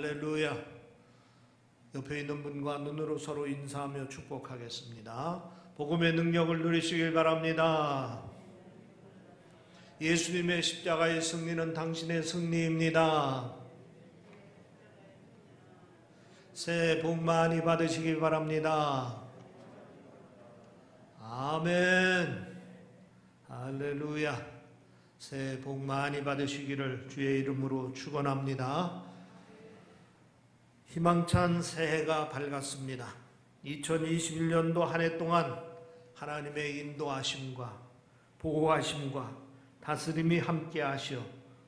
할렐루야. 옆에 있는 분과 눈으로 서로 인사하며 축복하겠습니다. 복음의 능력을 누리시길 바랍니다. 예수님의 십자가의 승리는 당신의 승리입니다. 새해 복 많이 받으시길 바랍니다. 아멘. 할렐루야. 새해 복 많이 받으시기를 주의 이름으로 축원합니다. 희망찬 새해가 밝았습니다. 2021년도 한 해 동안 하나님의 인도하심과 보호하심과 다스림이 함께 하시어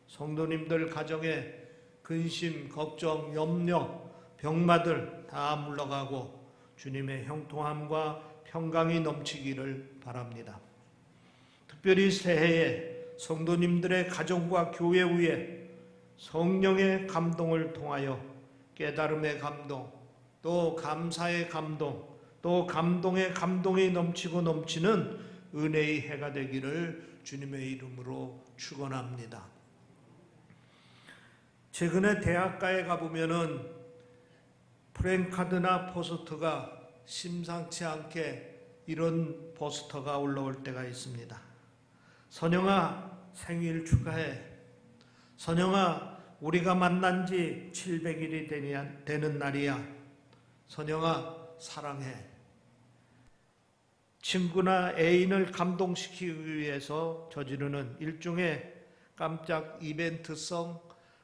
성도님들 가정에 근심, 걱정, 염려, 병마들 다 물러가고 주님의 형통함과 평강이 넘치기를 바랍니다. 특별히 새해에 성도님들의 가정과 교회 위에 성령의 감동을 통하여 깨달음의 감동, 또 감사의 감동, 또 감동의 감동이 넘치고 넘치는 은혜의 해가 되기를 주님의 이름으로 축원합니다. 최근에 대학가에 가보면은 프랭카드나 포스터가 심상치 않게 이런 포스터가 올라올 때가 있습니다. 선영아, 생일 축하해. 선영아, 우리가 만난 지 700일이 되는 날이야. 선영아, 사랑해. 친구나 애인을 감동시키기 위해서 저지르는 일종의 깜짝 이벤트성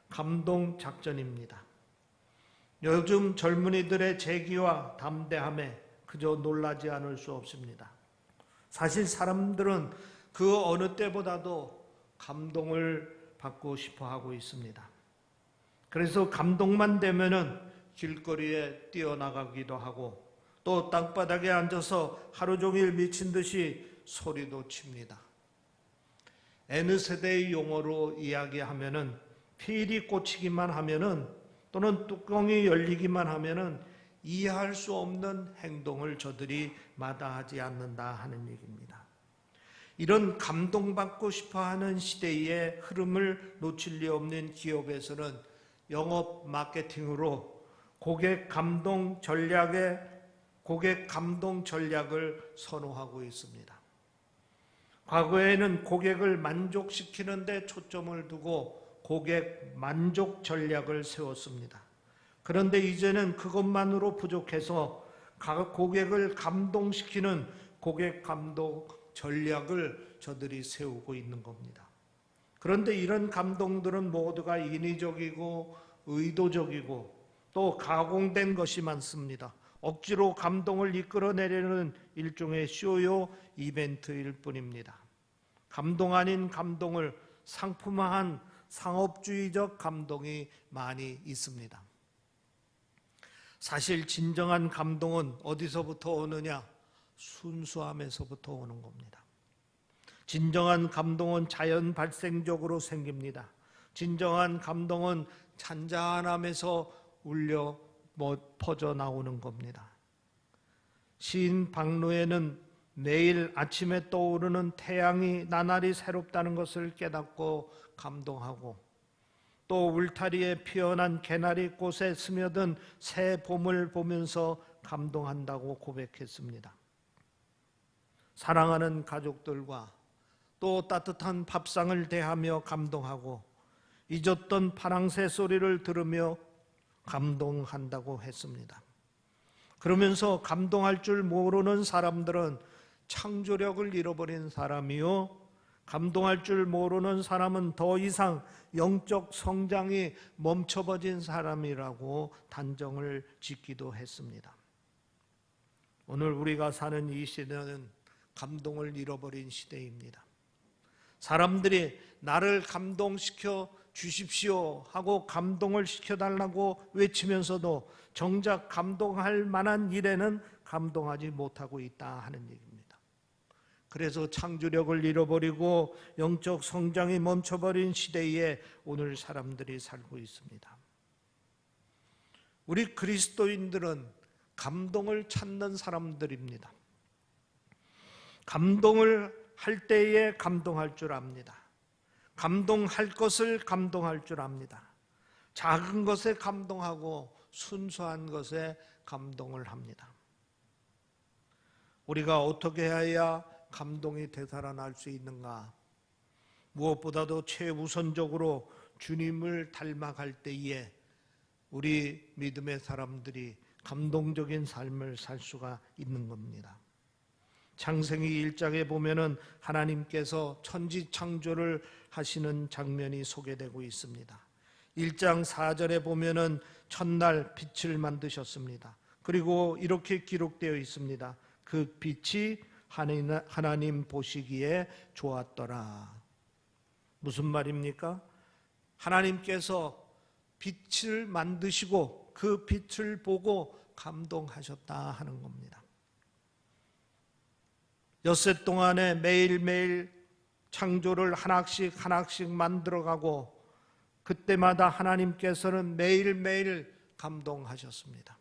감동 작전입니다. 요즘 젊은이들의 재기와 담대함에 그저 놀라지 않을 수 없습니다. 사실 사람들은 그 어느 때보다도 감동을 받고 싶어 하고 있습니다. 그래서 감동만 되면은 길거리에 뛰어나가기도 하고 또 땅바닥에 앉아서 하루 종일 미친 듯이 소리도 칩니다. N세대의 용어로 이야기하면은 필이 꽂히기만 하면은 또는 뚜껑이 열리기만 하면은 이해할 수 없는 행동을 저들이 마다하지 않는다 하는 얘기입니다. 이런 감동받고 싶어하는 시대의 흐름을 놓칠 리 없는 기업에서는 영업 마케팅으로 고객 감동 전략을 선호하고 있습니다. 과거에는 고객을 만족시키는 데 초점을 두고 고객 만족 전략을 세웠습니다. 그런데 이제는 그것만으로 부족해서 고객을 감동시키는 고객 감동 전략을 저들이 세우고 있는 겁니다. 그런데 이런 감동들은 모두가 인위적이고 의도적이고 또 가공된 것이 많습니다. 억지로 감동을 이끌어내려는 일종의 쇼요 이벤트일 뿐입니다. 감동 아닌 감동을 상품화한 상업주의적 감동이 많이 있습니다. 사실 진정한 감동은 어디서부터 오느냐? 순수함에서부터 오는 겁니다. 진정한 감동은 자연 발생적으로 생깁니다. 진정한 감동은 잔잔함에서 울려 퍼져 나오는 겁니다. 시인 박노해는 매일 아침에 떠오르는 태양이 나날이 새롭다는 것을 깨닫고 감동하고 또 울타리에 피어난 개나리 꽃에 스며든 새 봄을 보면서 감동한다고 고백했습니다. 사랑하는 가족들과 또 따뜻한 밥상을 대하며 감동하고 잊었던 파랑새 소리를 들으며 감동한다고 했습니다. 그러면서 감동할 줄 모르는 사람들은 창조력을 잃어버린 사람이요, 감동할 줄 모르는 사람은 더 이상 영적 성장이 멈춰버린 사람이라고 단정을 짓기도 했습니다. 오늘 우리가 사는 이 시대는 감동을 잃어버린 시대입니다. 사람들이 나를 감동시켜 주십시오 하고 감동을 시켜달라고 외치면서도 정작 감동할 만한 일에는 감동하지 못하고 있다 하는 얘기입니다. 그래서 창조력을 잃어버리고 영적 성장이 멈춰버린 시대에 오늘 사람들이 살고 있습니다. 우리 그리스도인들은 감동을 찾는 사람들입니다. 감동을 할 때에 감동할 줄 압니다. 감동할 것을 감동할 줄 압니다. 작은 것에 감동하고 순수한 것에 감동을 합니다. 우리가 어떻게 해야 감동이 되살아날 수 있는가? 무엇보다도 최우선적으로 주님을 닮아갈 때에 우리 믿음의 사람들이 감동적인 삶을 살 수가 있는 겁니다. 창세기 1장에 보면은 하나님께서 천지 창조를 하시는 장면이 소개되고 있습니다. 1장 4절에 보면은 첫날 빛을 만드셨습니다. 그리고 이렇게 기록되어 있습니다. 그 빛이 하나님 보시기에 좋았더라. 무슨 말입니까? 하나님께서 빛을 만드시고 그 빛을 보고 감동하셨다 하는 겁니다. 엿새 동안에 매일매일 창조를 하나씩 만들어가고 그때마다 하나님께서는 매일매일 감동하셨습니다.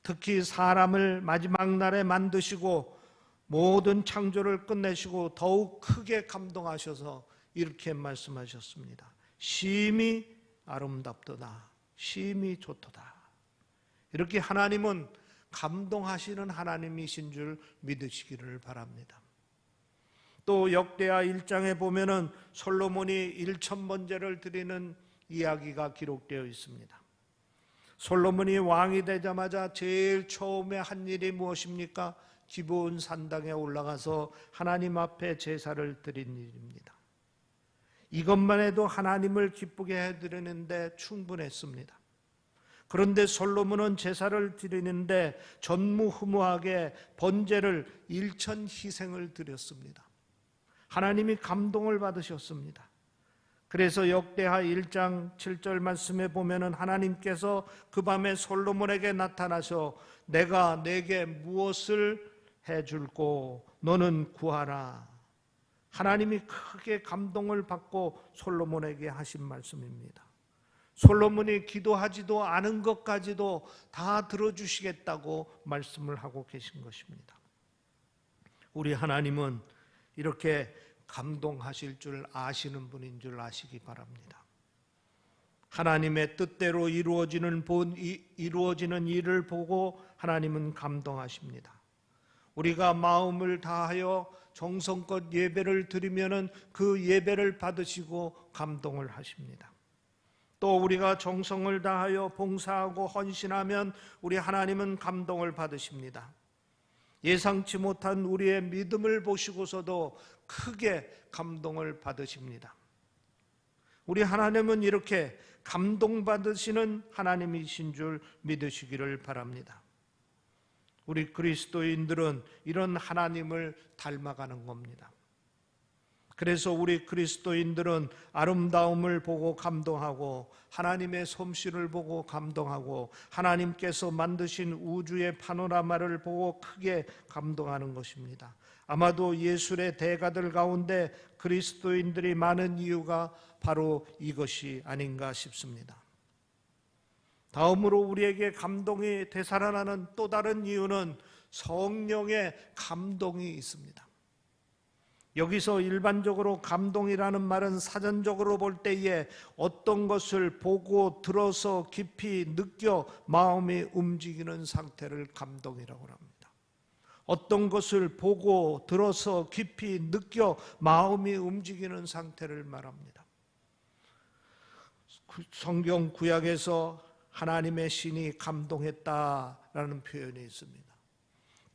특히 사람을 마지막 날에 만드시고 모든 창조를 끝내시고 더욱 크게 감동하셔서 이렇게 말씀하셨습니다. 심히 아름답도다. 심히 좋도다. 이렇게 하나님은 감동하시는 하나님이신 줄 믿으시기를 바랍니다. 또 역대하 1장에 보면은 솔로몬이 1000번제를 드리는 이야기가 기록되어 있습니다. 솔로몬이 왕이 되자마자 제일 처음에 한 일이 무엇입니까? 기브온 산당에 올라가서 하나님 앞에 제사를 드린 일입니다. 이것만 해도 하나님을 기쁘게 해드리는데 충분했습니다. 그런데 솔로몬은 제사를 드리는데 전무후무하게 번제를 1000 희생을 드렸습니다. 하나님이 감동을 받으셨습니다. 그래서 역대하 1장 7절 말씀에 보면은 하나님께서 그 밤에 솔로몬에게 나타나서 내가 내게 무엇을 해줄꼬 너는 구하라. 하나님이 크게 감동을 받고 솔로몬에게 하신 말씀입니다. 솔로몬이 기도하지도 않은 것까지도 다 들어주시겠다고 말씀을 하고 계신 것입니다. 우리 하나님은 이렇게 감동하실 줄 아시는 분인 줄 아시기 바랍니다. 하나님의 뜻대로 이루어지는 일을 보고 하나님은 감동하십니다. 우리가 마음을 다하여 정성껏 예배를 드리면은 그 예배를 받으시고 감동을 하십니다. 또 우리가 정성을 다하여 봉사하고 헌신하면 우리 하나님은 감동을 받으십니다. 예상치 못한 우리의 믿음을 보시고서도 크게 감동을 받으십니다. 우리 하나님은 이렇게 감동받으시는 하나님이신 줄 믿으시기를 바랍니다. 우리 그리스도인들은 이런 하나님을 닮아가는 겁니다. 그래서 우리 그리스도인들은 아름다움을 보고 감동하고 하나님의 솜씨를 보고 감동하고 하나님께서 만드신 우주의 파노라마를 보고 크게 감동하는 것입니다. 아마도 예술의 대가들 가운데 그리스도인들이 많은 이유가 바로 이것이 아닌가 싶습니다. 다음으로 우리에게 감동이 되살아나는 또 다른 이유는 성령의 감동이 있습니다. 여기서 일반적으로 감동이라는 말은 사전적으로 볼 때에 어떤 것을 보고 들어서 깊이 느껴 마음이 움직이는 상태를 감동이라고 합니다. 어떤 것을 보고 들어서 깊이 느껴 마음이 움직이는 상태를 말합니다. 성경 구약에서 하나님의 신이 감동했다라는 표현이 있습니다.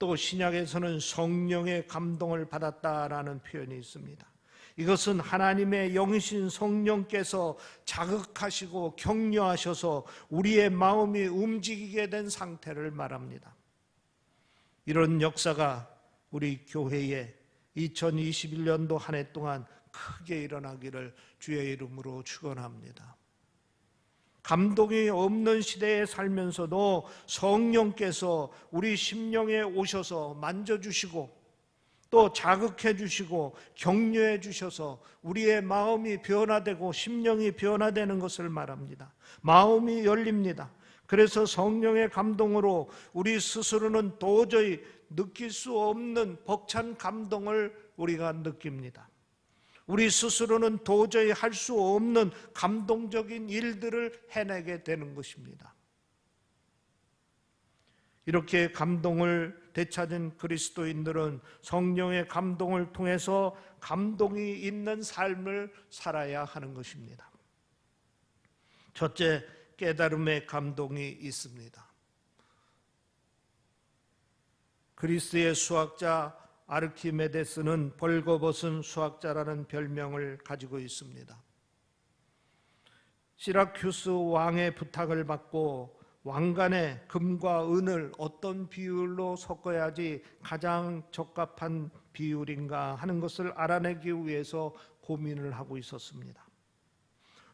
또 신약에서는 성령의 감동을 받았다라는 표현이 있습니다. 이것은 하나님의 영이신 성령께서 자극하시고 격려하셔서 우리의 마음이 움직이게 된 상태를 말합니다. 이런 역사가 우리 교회에 2021년도 한 해 동안 크게 일어나기를 주의 이름으로 축원합니다. 감동이 없는 시대에 살면서도 성령께서 우리 심령에 오셔서 만져주시고 또 자극해 주시고 격려해 주셔서 우리의 마음이 변화되고 심령이 변화되는 것을 말합니다. 마음이 열립니다. 그래서 성령의 감동으로 우리 스스로는 도저히 느낄 수 없는 벅찬 감동을 우리가 느낍니다. 우리 스스로는 도저히 할 수 없는 감동적인 일들을 해내게 되는 것입니다. 이렇게 감동을 되찾은 그리스도인들은 성령의 감동을 통해서 감동이 있는 삶을 살아야 하는 것입니다. 첫째, 깨달음의 감동이 있습니다. 그리스의 수학자 아르키메데스는 벌거벗은 수학자라는 별명을 가지고 있습니다. 시라큐스 왕의 부탁을 받고 왕관에 금과 은을 어떤 비율로 섞어야지 가장 적합한 비율인가 하는 것을 알아내기 위해서 고민을 하고 있었습니다.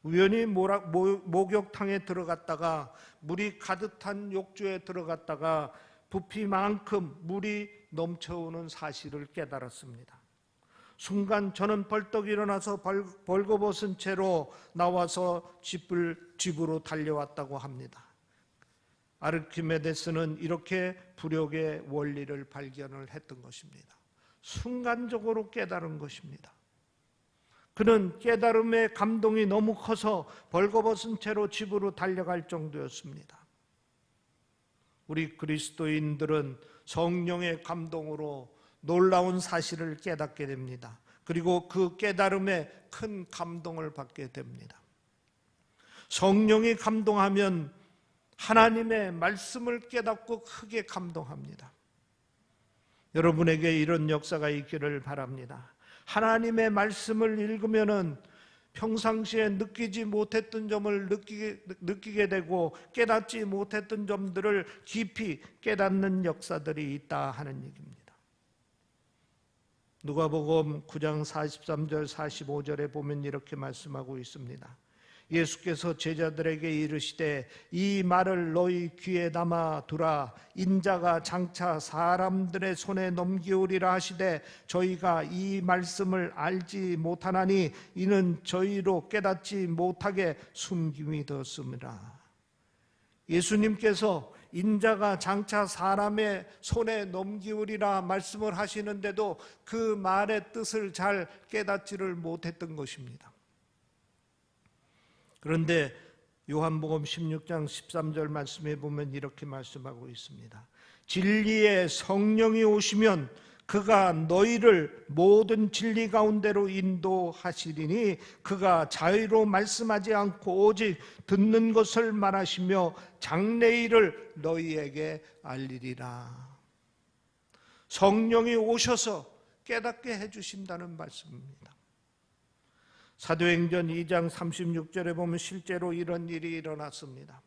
우연히 목욕탕에 들어갔다가 물이 가득한 욕조에 들어갔다가 부피만큼 물이 넘쳐오는 사실을 깨달았습니다. 순간 저는 벌떡 일어나서 벌거벗은 채로 나와서 집으로 달려왔다고 합니다. 아르키메데스는 이렇게 부력의 원리를 발견을 했던 것입니다. 순간적으로 깨달은 것입니다. 그는 깨달음의 감동이 너무 커서 벌거벗은 채로 집으로 달려갈 정도였습니다. 우리 그리스도인들은 성령의 감동으로 놀라운 사실을 깨닫게 됩니다. 그리고 그 깨달음에 큰 감동을 받게 됩니다. 성령이 감동하면 하나님의 말씀을 깨닫고 크게 감동합니다. 여러분에게 이런 역사가 있기를 바랍니다. 하나님의 말씀을 읽으면은 평상시에 느끼지 못했던 점을 느끼게 되고 깨닫지 못했던 점들을 깊이 깨닫는 역사들이 있다 하는 얘기입니다. 누가복음 9장 43절 45절에 보면 이렇게 말씀하고 있습니다. 예수께서 제자들에게 이르시되 이 말을 너희 귀에 담아 두라. 인자가 장차 사람들의 손에 넘기우리라 하시되 저희가 이 말씀을 알지 못하나니 이는 저희로 깨닫지 못하게 숨김이 되었습니다. 예수님께서 인자가 장차 사람의 손에 넘기우리라 말씀을 하시는데도 그 말의 뜻을 잘 깨닫지를 못했던 것입니다. 그런데 요한복음 16장 13절 말씀에 보면 이렇게 말씀하고 있습니다. 진리의 성령이 오시면 그가 너희를 모든 진리 가운데로 인도하시리니 그가 자유로 말씀하지 않고 오직 듣는 것을 말하시며 장래일을 너희에게 알리리라. 성령이 오셔서 깨닫게 해주신다는 말씀입니다. 사도행전 2장 36절에 보면 실제로 이런 일이 일어났습니다.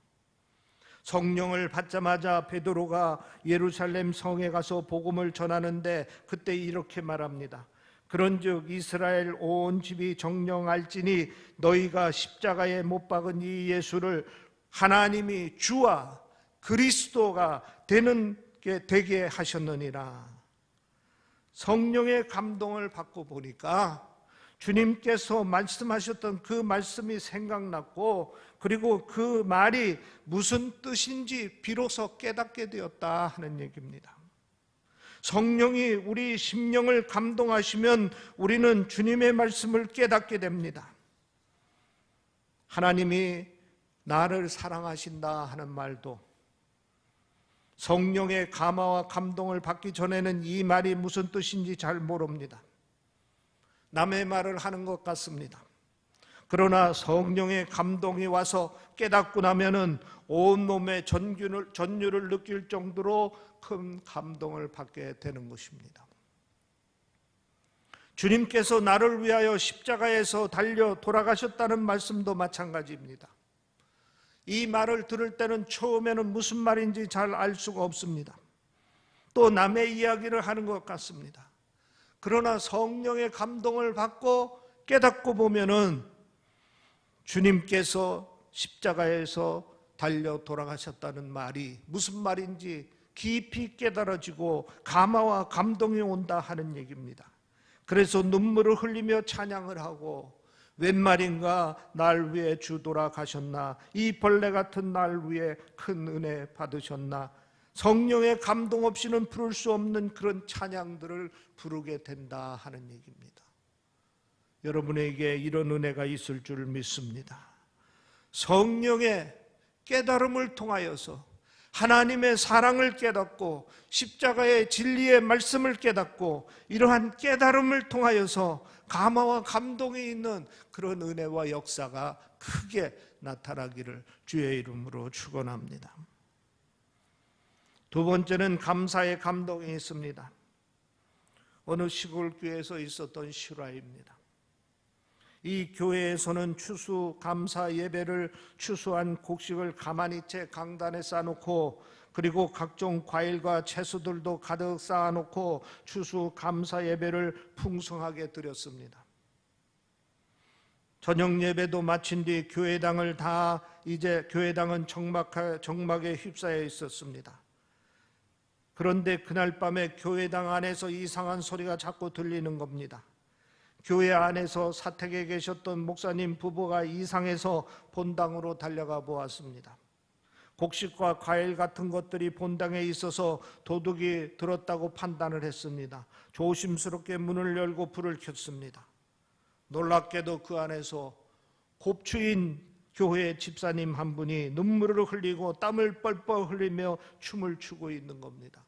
성령을 받자마자 베드로가 예루살렘 성에 가서 복음을 전하는데 그때 이렇게 말합니다. 그런즉 이스라엘 온 집이 정령할지니 너희가 십자가에 못 박은 이 예수를 하나님이 주와 그리스도가 되게 하셨느니라. 성령의 감동을 받고 보니까 주님께서 말씀하셨던 그 말씀이 생각났고 그리고 그 말이 무슨 뜻인지 비로소 깨닫게 되었다 하는 얘기입니다. 성령이 우리 심령을 감동하시면 우리는 주님의 말씀을 깨닫게 됩니다. 하나님이 나를 사랑하신다 하는 말도 성령의 감화와 감동을 받기 전에는 이 말이 무슨 뜻인지 잘 모릅니다. 남의 말을 하는 것 같습니다. 그러나 성령의 감동이 와서 깨닫고 나면은 온몸의 전율을 느낄 정도로 큰 감동을 받게 되는 것입니다. 주님께서 나를 위하여 십자가에서 달려 돌아가셨다는 말씀도 마찬가지입니다. 이 말을 들을 때는 처음에는 무슨 말인지 잘 알 수가 없습니다. 또 남의 이야기를 하는 것 같습니다. 그러나 성령의 감동을 받고 깨닫고 보면은 주님께서 십자가에서 달려 돌아가셨다는 말이 무슨 말인지 깊이 깨달아지고 감화와 감동이 온다 하는 얘기입니다. 그래서 눈물을 흘리며 찬양을 하고 웬 말인가 날 위해 주 돌아가셨나 이 벌레 같은 날 위해 큰 은혜 받으셨나 성령의 감동 없이는 부를 수 없는 그런 찬양들을 부르게 된다 하는 얘기입니다. 여러분에게 이런 은혜가 있을 줄 믿습니다. 성령의 깨달음을 통하여서 하나님의 사랑을 깨닫고 십자가의 진리의 말씀을 깨닫고 이러한 깨달음을 통하여서 감화와 감동이 있는 그런 은혜와 역사가 크게 나타나기를 주의 이름으로 축원합니다. 두 번째는 감사의 감동이 있습니다. 어느 시골 교회에서 있었던 실화입니다. 이 교회에서는 추수 감사 예배를 추수한 곡식을 가만히 채 강단에 쌓아놓고 그리고 각종 과일과 채소들도 가득 쌓아놓고 추수 감사 예배를 풍성하게 드렸습니다. 저녁 예배도 마친 뒤 교회당은 정막에 휩싸여 있었습니다. 그런데 그날 밤에 교회당 안에서 이상한 소리가 자꾸 들리는 겁니다. 교회 안에서 사택에 계셨던 목사님 부부가 이상해서 본당으로 달려가 보았습니다. 곡식과 과일 같은 것들이 본당에 있어서 도둑이 들었다고 판단을 했습니다. 조심스럽게 문을 열고 불을 켰습니다. 놀랍게도 그 안에서 곱추인 교회 집사님 한 분이 눈물을 흘리고 땀을 뻘뻘 흘리며 춤을 추고 있는 겁니다.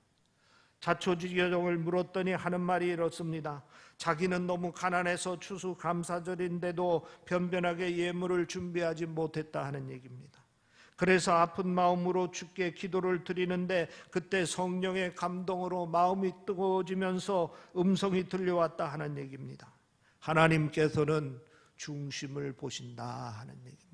자초지종을 물었더니 하는 말이 이렇습니다. 자기는 너무 가난해서 추수 감사절인데도 변변하게 예물을 준비하지 못했다 하는 얘기입니다. 그래서 아픈 마음으로 주께 기도를 드리는데 그때 성령의 감동으로 마음이 뜨거워지면서 음성이 들려왔다 하는 얘기입니다. 하나님께서는 중심을 보신다 하는 얘기입니다.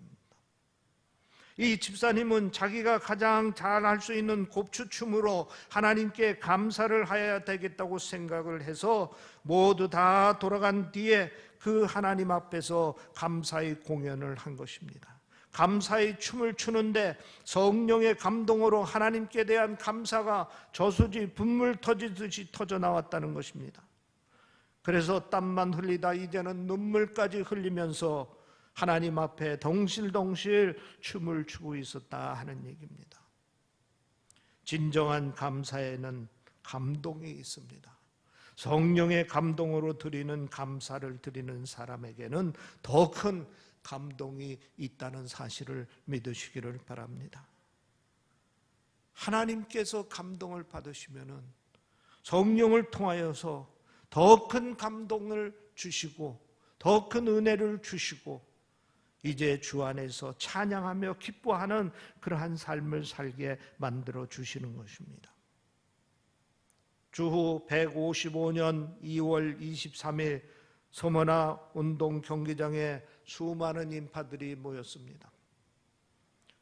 이 집사님은 자기가 가장 잘할 수 있는 곱추춤으로 하나님께 감사를 해야 되겠다고 생각을 해서 모두 다 돌아간 뒤에 그 하나님 앞에서 감사의 공연을 한 것입니다. 감사의 춤을 추는데 성령의 감동으로 하나님께 대한 감사가 저수지 분물 터지듯이 터져 나왔다는 것입니다. 그래서 땀만 흘리다 이제는 눈물까지 흘리면서 하나님 앞에 덩실덩실 춤을 추고 있었다 하는 얘기입니다. 진정한 감사에는 감동이 있습니다. 성령의 감동으로 드리는 감사를 드리는 사람에게는 더 큰 감동이 있다는 사실을 믿으시기를 바랍니다. 하나님께서 감동을 받으시면은 성령을 통하여서 더 큰 감동을 주시고 더 큰 은혜를 주시고 이제 주 안에서 찬양하며 기뻐하는 그러한 삶을 살게 만들어 주시는 것입니다. 주후 155년 2월 23일 서머나 운동 경기장에 수많은 인파들이 모였습니다.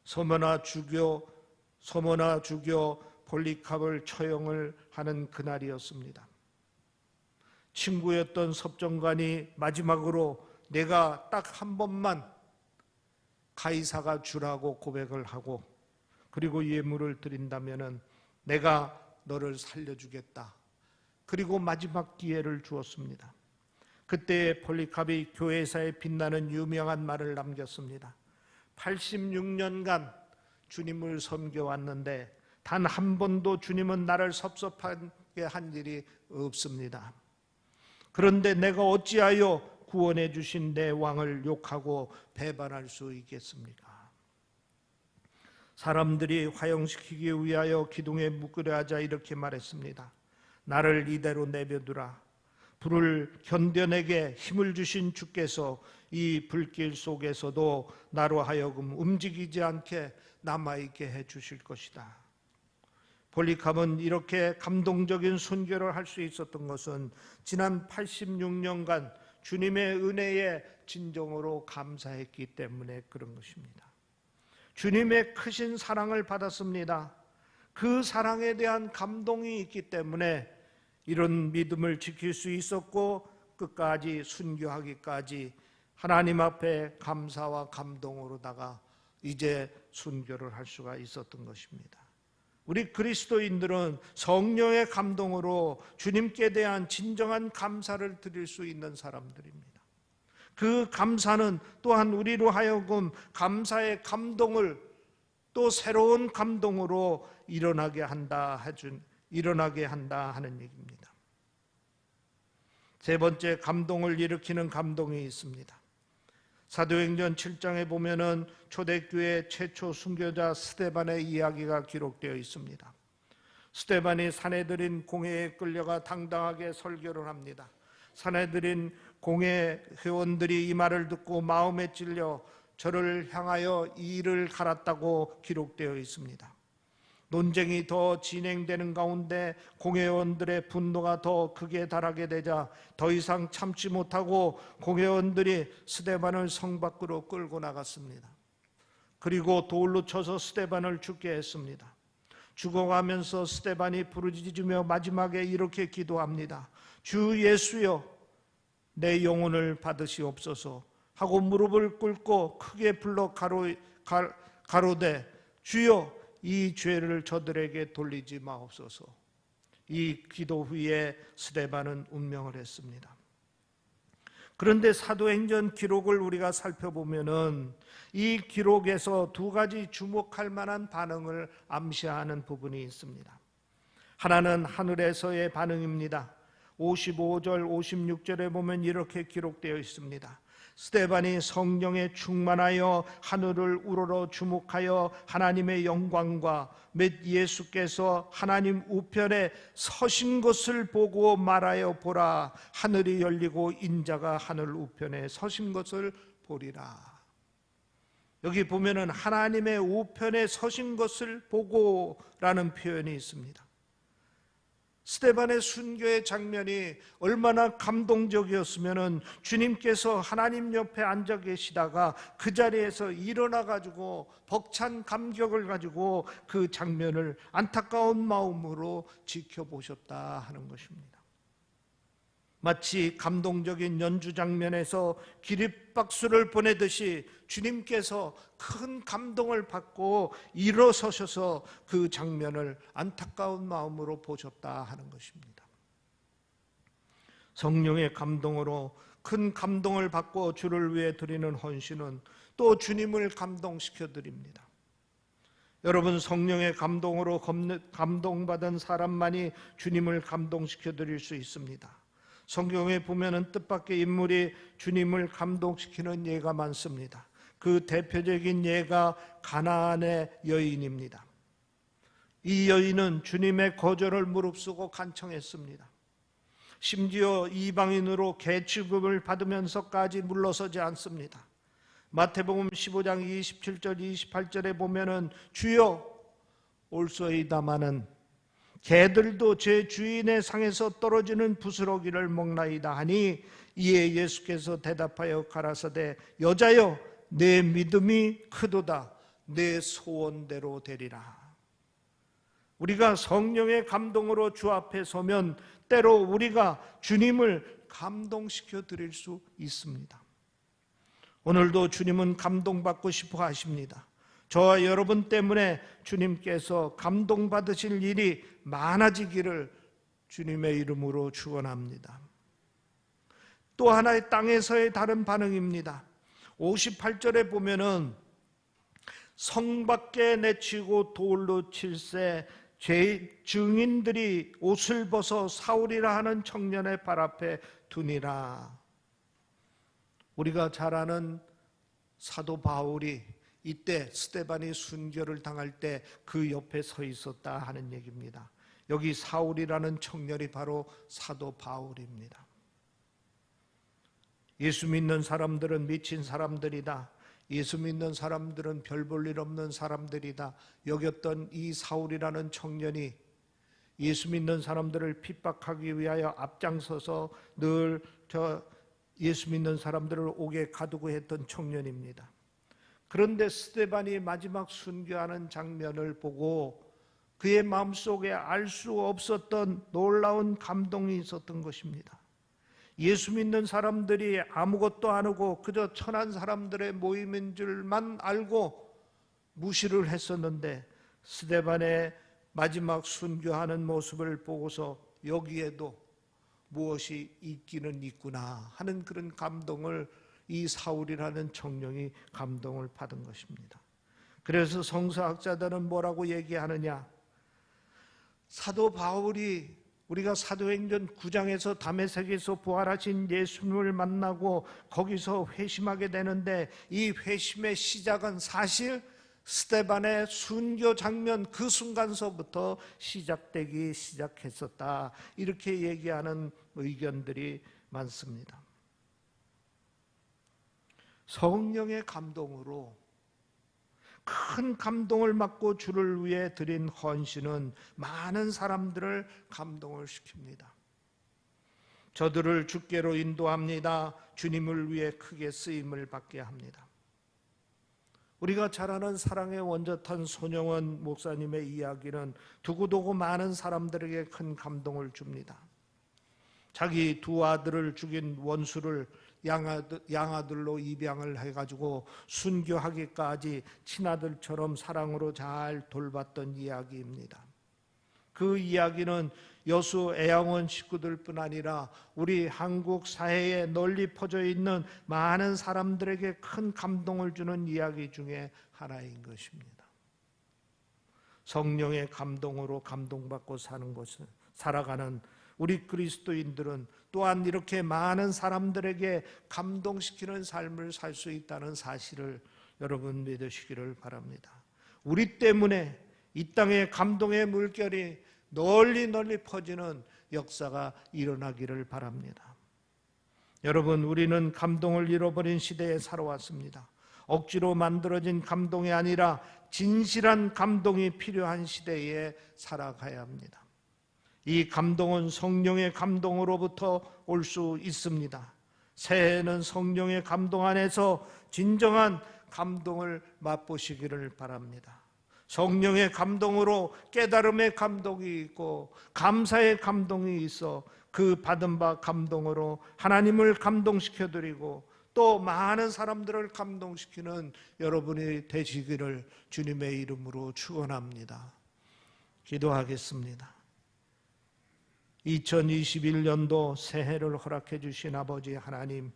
서머나 주교 폴리캅을 처형을 하는 그날이었습니다. 친구였던 섭정관이 마지막으로 내가 딱 한 번만 가이사가 주라고 고백을 하고 그리고 예물을 드린다면은 내가 너를 살려주겠다. 그리고 마지막 기회를 주었습니다. 그때 폴리캅이 교회사에 빛나는 유명한 말을 남겼습니다. 86년간 주님을 섬겨왔는데 단 한 번도 주님은 나를 섭섭하게 한 일이 없습니다. 그런데 내가 어찌하여 구원해 주신 내 왕을 욕하고 배반할 수 있겠습니까? 사람들이 화형시키기 위하여 기둥에 묶으려 하자 이렇게 말했습니다. 나를 이대로 내버두라. 불을 견뎌내게 힘을 주신 주께서 이 불길 속에서도 나로 하여금 움직이지 않게 남아있게 해 주실 것이다. 폴리캅은 이렇게 감동적인 순교를 할 수 있었던 것은 지난 86년간 주님의 은혜에 진정으로 감사했기 때문에 그런 것입니다. 주님의 크신 사랑을 받았습니다. 그 사랑에 대한 감동이 있기 때문에 이런 믿음을 지킬 수 있었고 끝까지 순교하기까지 하나님 앞에 감사와 감동으로다가 이제 순교를 할 수가 있었던 것입니다. 우리 그리스도인들은 성령의 감동으로 주님께 대한 진정한 감사를 드릴 수 있는 사람들입니다. 그 감사는 또한 우리로 하여금 감사의 감동을 또 새로운 감동으로 일어나게 한다 하는 얘기입니다. 세 번째, 감동을 일으키는 감동이 있습니다. 사도행전 7장에 보면은 초대교회 최초 순교자 스데반의 이야기가 기록되어 있습니다. 스데반이 사내들인 공회에 끌려가 당당하게 설교를 합니다. 사내들인 공회 회원들이 이 말을 듣고 마음에 찔려 저를 향하여 이를 갈았다고 기록되어 있습니다. 논쟁이 더 진행되는 가운데 공회원들의 분노가 더 극에 달하게 되자 더 이상 참지 못하고 공회원들이 스데반을 성 밖으로 끌고 나갔습니다. 그리고 돌로 쳐서 스데반을 죽게 했습니다. 죽어가면서 스데반이 부르짖으며 마지막에 이렇게 기도합니다. 주 예수여, 내 영혼을 받으시옵소서 하고 무릎을 꿇고 크게 불러 가로되 주여, 이 죄를 저들에게 돌리지 마옵소서. 이 기도 후에 스데반은 운명을 했습니다. 그런데 사도행전 기록을 우리가 살펴보면은 이 기록에서 두 가지 주목할 만한 반응을 암시하는 부분이 있습니다. 하나는 하늘에서의 반응입니다. 55절, 56절에 보면 이렇게 기록되어 있습니다. 스데반이 성령에 충만하여 하늘을 우러러 주목하여 하나님의 영광과 및 예수께서 하나님 우편에 서신 것을 보고 말하여 보라, 하늘이 열리고 인자가 하늘 우편에 서신 것을 보리라. 여기 보면은 하나님의 우편에 서신 것을 보고라는 표현이 있습니다. 스데반의 순교의 장면이 얼마나 감동적이었으면은 주님께서 하나님 옆에 앉아 계시다가 그 자리에서 일어나 가지고 벅찬 감격을 가지고 그 장면을 안타까운 마음으로 지켜보셨다 하는 것입니다. 마치 감동적인 연주 장면에서 기립박수를 보내듯이 주님께서 큰 감동을 받고 일어서셔서 그 장면을 안타까운 마음으로 보셨다 하는 것입니다. 성령의 감동으로 큰 감동을 받고 주를 위해 드리는 헌신은 또 주님을 감동시켜 드립니다. 여러분, 성령의 감동으로 감동받은 사람만이 주님을 감동시켜 드릴 수 있습니다. 성경에 보면은 뜻밖의 인물이 주님을 감동시키는 예가 많습니다. 그 대표적인 예가 가나안의 여인입니다. 이 여인은 주님의 거절을 무릅쓰고 간청했습니다. 심지어 이방인으로 개 취급을 받으면서까지 물러서지 않습니다. 마태복음 15장 27절 28절에 보면은 주여 올소이다마는 개들도 제 주인의 상에서 떨어지는 부스러기를 먹나이다 하니, 이에 예수께서 대답하여 가라사대 여자여, 내 믿음이 크도다, 내 소원대로 되리라. 우리가 성령의 감동으로 주 앞에 서면 때로 우리가 주님을 감동시켜 드릴 수 있습니다. 오늘도 주님은 감동받고 싶어 하십니다. 저와 여러분 때문에 주님께서 감동받으실 일이 많아지기를 주님의 이름으로 축원합니다. 또 하나의 땅에서의 다른 반응입니다. 58절에 보면은 성 밖에 내치고 돌로 칠세 증인들이 옷을 벗어 사울이라 하는 청년의 발 앞에 두니라. 우리가 잘 아는 사도 바울이 이때 스데반이 순교를 당할 때 그 옆에 서 있었다 하는 얘기입니다. 여기 사울이라는 청년이 바로 사도 바울입니다. 예수 믿는 사람들은 미친 사람들이다, 예수 믿는 사람들은 별 볼 일 없는 사람들이다 여겼던 이 사울이라는 청년이 예수 믿는 사람들을 핍박하기 위하여 앞장서서 늘 예수 믿는 사람들을 옥에 가두고 했던 청년입니다. 그런데 스데반이 마지막 순교하는 장면을 보고 그의 마음속에 알 수 없었던 놀라운 감동이 있었던 것입니다. 예수 믿는 사람들이 아무것도 안 하고 그저 천한 사람들의 모임인 줄만 알고 무시를 했었는데, 스데반의 마지막 순교하는 모습을 보고서 여기에도 무엇이 있기는 있구나 하는 그런 감동을 이 사울이라는 청년이 감동을 받은 것입니다. 그래서 성서학자들은 뭐라고 얘기하느냐, 사도 바울이 우리가 사도행전 9장에서 다메섹에서 부활하신 예수님을 만나고 거기서 회심하게 되는데, 이 회심의 시작은 사실 스데반의 순교 장면 그 순간서부터 시작되기 시작했었다, 이렇게 얘기하는 의견들이 많습니다. 성령의 감동으로 큰 감동을 받고 주를 위해 드린 헌신은 많은 사람들을 감동을 시킵니다. 저들을 주께로 인도합니다. 주님을 위해 크게 쓰임을 받게 합니다. 우리가 잘 아는 사랑의 원젓한 손영원 목사님의 이야기는 두고두고 많은 사람들에게 큰 감동을 줍니다. 자기 두 아들을 죽인 원수를 양아들로 입양을 해가지고 순교하기까지 친아들처럼 사랑으로 잘 돌봤던 이야기입니다. 그 이야기는 여수 애양원 식구들뿐 아니라 우리 한국 사회에 널리 퍼져 있는 많은 사람들에게 큰 감동을 주는 이야기 중에 하나인 것입니다. 성령의 감동으로 감동받고 사는 것은, 살아가는 우리 그리스도인들은 또한 이렇게 많은 사람들에게 감동시키는 삶을 살 수 있다는 사실을 여러분 믿으시기를 바랍니다. 우리 때문에 이 땅에 감동의 물결이 널리 퍼지는 역사가 일어나기를 바랍니다. 여러분, 우리는 감동을 잃어버린 시대에 살아왔습니다. 억지로 만들어진 감동이 아니라 진실한 감동이 필요한 시대에 살아가야 합니다. 이 감동은 성령의 감동으로부터 올 수 있습니다. 새해에는 성령의 감동 안에서 진정한 감동을 맛보시기를 바랍니다. 성령의 감동으로 깨달음의 감동이 있고 감사의 감동이 있어 그 받은 바 감동으로 하나님을 감동시켜드리고 또 많은 사람들을 감동시키는 여러분이 되시기를 주님의 이름으로 축원합니다. 기도하겠습니다. 2021년도 새해를 허락해 주신 아버지 하나님,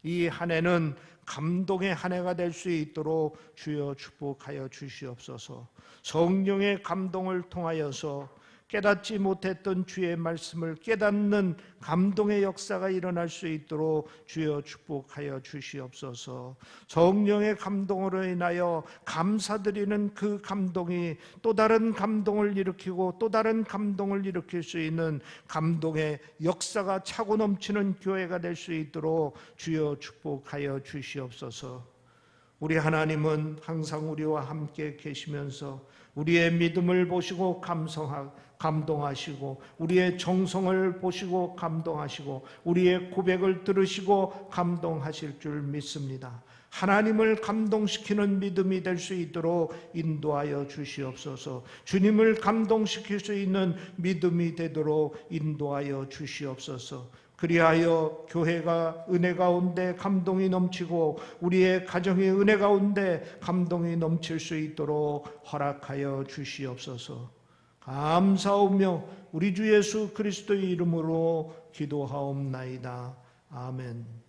이 한 해는 감동의 한 해가 될 수 있도록 주여 축복하여 주시옵소서. 성령의 감동을 통하여서 깨닫지 못했던 주의 말씀을 깨닫는 감동의 역사가 일어날 수 있도록 주여 축복하여 주시옵소서. 성령의 감동으로 인하여 감사드리는 그 감동이 또 다른 감동을 일으키고 또 다른 감동을 일으킬 수 있는 감동의 역사가 차고 넘치는 교회가 될 수 있도록 주여 축복하여 주시옵소서. 우리 하나님은 항상 우리와 함께 계시면서 우리의 믿음을 보시고 감동하시고 우리의 정성을 보시고 감동하시고 우리의 고백을 들으시고 감동하실 줄 믿습니다. 하나님을 감동시키는 믿음이 될 수 있도록 인도하여 주시옵소서. 주님을 감동시킬 수 있는 믿음이 되도록 인도하여 주시옵소서. 그리하여 교회가 은혜 가운데 감동이 넘치고 우리의 가정이 은혜 가운데 감동이 넘칠 수 있도록 허락하여 주시옵소서. 감사하며 우리 주 예수 그리스도의 이름으로 기도하옵나이다. 아멘.